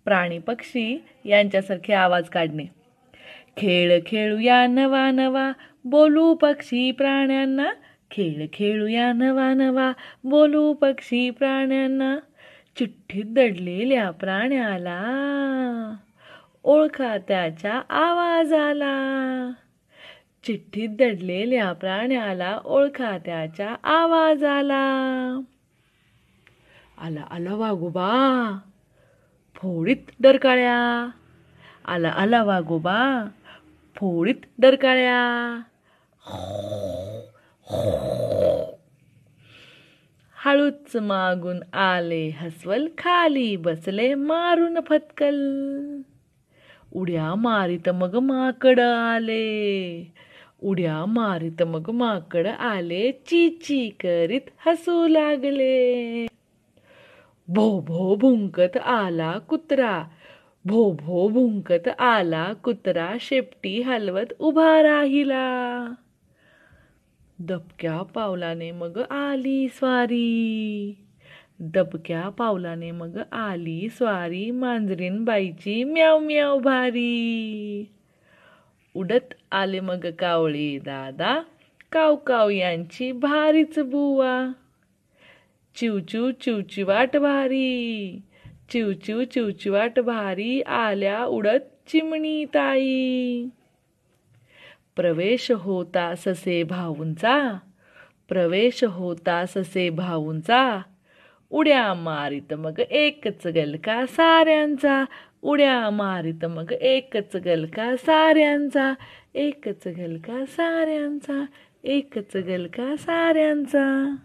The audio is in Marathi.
प्राणी पक्षी यांच्यासारखे आवाज काढणे. खेळ खेळूया नवा नवा, बोलू पक्षी प्राण्यांना. खेळ खेळूया नवा नवा, बोलू पक्षी प्राण्यांना. चिठ्ठीत दडलेल्या प्राण्याला ओळखा त्याच्या आवाजाला. चिठ्ठीत दडलेल्या प्राण्याला ओळखा त्याच्या आवाजाला. आला आला वाघोबा फोडीत डरकाळ्या. आला आला वाघोबा फोडीत डरकाळ्या. हळूच मागून आले हसवल, खाली बसले मारून फतकल. उड्या मारीत मग माकड आले. उड्या मारीत मग माकड आले. ची ची करीत हसू लागले. भो भो भुंकत आला कुत्रा. भो भो भुंकत आला कुत्रा. शेपटी हलवत उभा राहिला. दबक्या पावलाने मग आली स्वारी. दबक्या पावलाने मग आली स्वारी. मांजरीणबाईची म्याव म्याव भारी. उडत आले मग कावळे दादा. काव काव यांची भारीच बुवा. चिवचिव चिवचिवाट भारी. चिवचिव चिवचिवाट भारी. आल्या उडत चिमणी ताई. प्रवेश होता ससे भाऊंचा. प्रवेश होता ससे भाऊंचा. उड्या मारीत मग एकच गलका साऱ्यांचा. उड्या मारीत मग एकच गलका साऱ्यांचा. एकच गलका साऱ्यांचा. एकच गलका साऱ्यांचा.